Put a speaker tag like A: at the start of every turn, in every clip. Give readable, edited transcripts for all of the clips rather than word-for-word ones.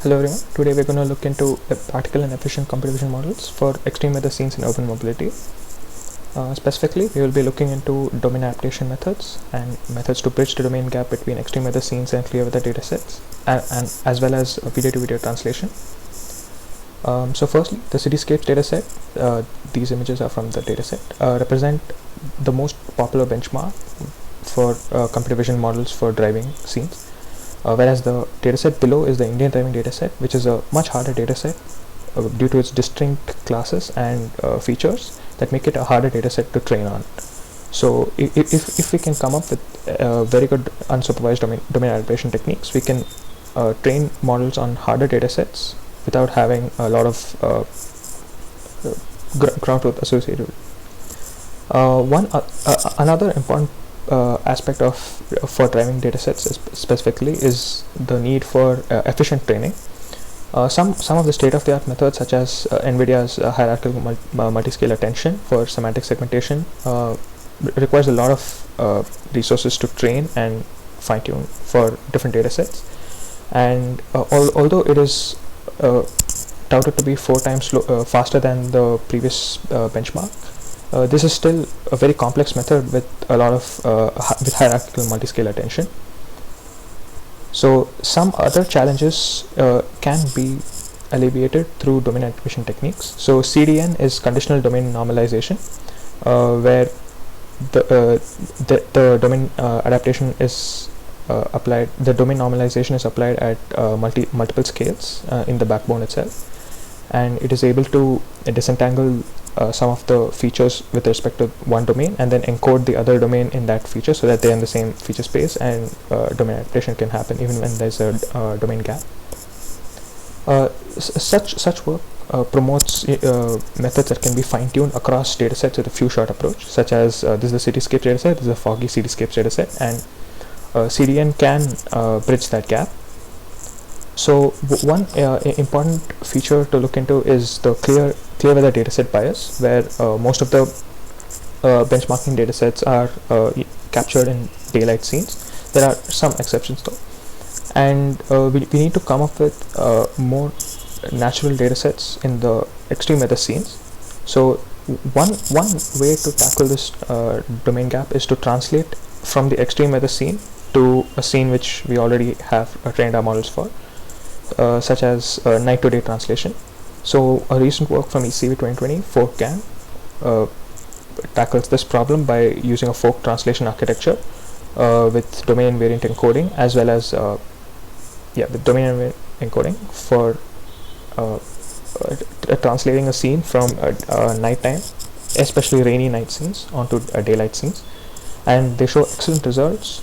A: Hello everyone, today we're going to look into practical and efficient computer vision models for extreme weather scenes in urban mobility. Specifically, we will be looking into domain adaptation methods and methods to bridge the domain gap between extreme weather scenes and clear weather datasets, and as well as video to video translation. So firstly, the cityscapes dataset, these images are from the dataset, represent the most popular benchmark for computer vision models for driving scenes. Whereas the dataset below is the Indian driving dataset, which is a much harder dataset due to its distinct classes and features that make it a harder dataset to train on. So if we can come up with very good unsupervised domain adaptation techniques, we can train models on harder datasets without having a lot of ground truth associated. Another important aspect of for driving datasets specifically is the need for efficient training. Some of the state-of-the-art methods, such as NVIDIA's hierarchical multi-scale attention for semantic segmentation, requires a lot of resources to train and fine-tune for different datasets. And although it is touted to be 4 times faster than the previous benchmark, this is still a very complex method with a lot of with hierarchical multi-scale attention. So some other challenges can be alleviated through domain adaptation techniques. So CDN is conditional domain normalization, where the domain adaptation is applied. The domain normalization is applied at multiple scales in the backbone itself, and it is able to disentangle some of the features with respect to one domain and then encode the other domain in that feature so that they're in the same feature space, and domain adaptation can happen even when there's a domain gap. Such work promotes methods that can be fine-tuned across datasets with a few shot approach, such as this is the cityscape dataset, this is a foggy cityscapes dataset, and CDN can bridge that gap. So one important feature to look into is the clear weather dataset bias, where most of the benchmarking datasets are captured in daylight scenes. There are some exceptions though, and we need to come up with more natural datasets in the extreme weather scenes. So one way to tackle this domain gap is to translate from the extreme weather scene to a scene which we already have trained our models for, such as night to day translation. So a recent work from ECV 2020, ForkGAN, tackles this problem by using a fork translation architecture with domain invariant encoding, as well as with domain invariant encoding for translating a scene from nighttime, especially rainy night scenes, onto daylight scenes, and they show excellent results.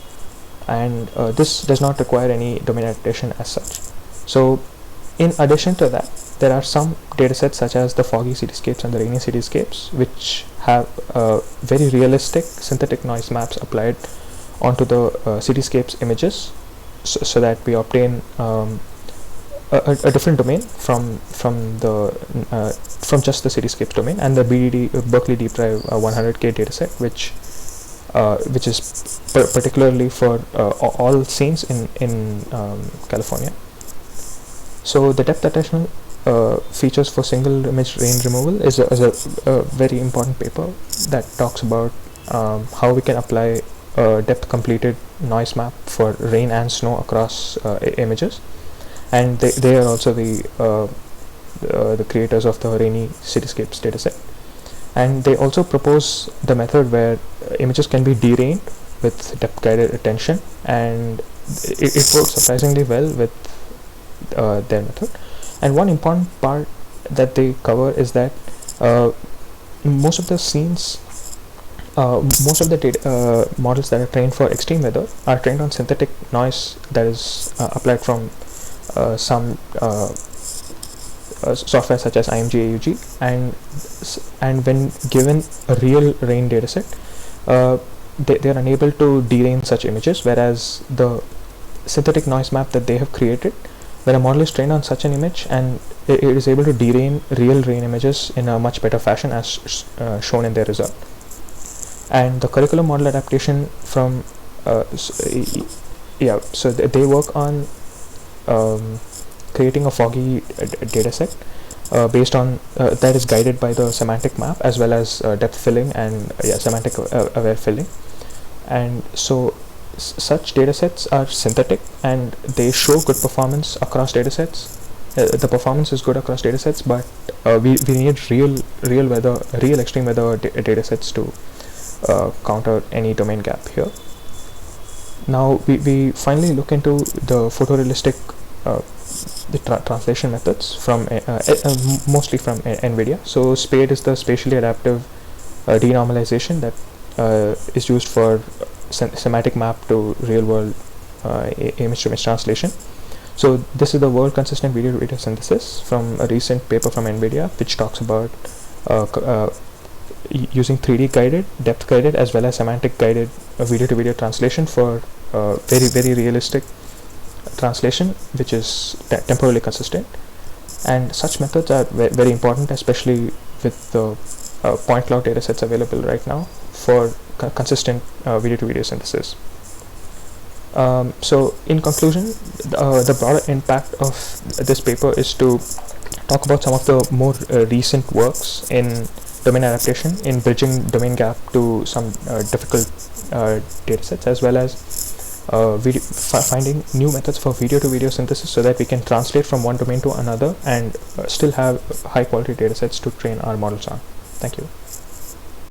A: And this does not require any domain adaptation as such. So in addition to that, there are some datasets such as the foggy cityscapes and the rainy cityscapes, which have very realistic synthetic noise maps applied onto the cityscapes images, so that we obtain a different domain from just the cityscapes domain, and the BDD Berkeley Deep Drive 100K dataset, which is particularly for all scenes in California. So the depth attention features for single image rain removal is a very important paper that talks about how we can apply a depth completed noise map for rain and snow across images, and they are also the creators of the rainy cityscapes dataset. And they also propose the method where images can be derained with depth guided attention, and it works surprisingly well with their method. And one important part that they cover is that most of the scenes, most of the data models that are trained for extreme weather are trained on synthetic noise that is applied from some software such as IMG AUG, and when given a real rain dataset, they are unable to derain such images, whereas the synthetic noise map that they have created, when a model is trained on such an image, and it is able to derain real rain images in a much better fashion, as shown in their result. And the curriculum model adaptation from so they work on creating a foggy dataset based on that is guided by the semantic map as well as depth filling and semantic aware filling. And so such datasets are synthetic and they show good performance across datasets. The performance is good across datasets, but we need real extreme weather datasets to counter any domain gap here. Now we finally look into the photorealistic translation methods from mostly from NVIDIA. So SPADE is the spatially adaptive denormalization that is used for semantic map to real world image to image translation. So this is the world consistent video to video synthesis from a recent paper from NVIDIA, which talks about using 3D guided, depth guided as well as semantic guided video to video translation for very realistic translation which is temporally consistent. And such methods are very important, especially with the point cloud datasets available right now for consistent video to video synthesis. So in conclusion, the broader impact of this paper is to talk about some of the more recent works in domain adaptation, in bridging domain gap to some difficult datasets, as well as finding new methods for video to video synthesis so that we can translate from one domain to another and still have high quality datasets to train our models on. Thank you.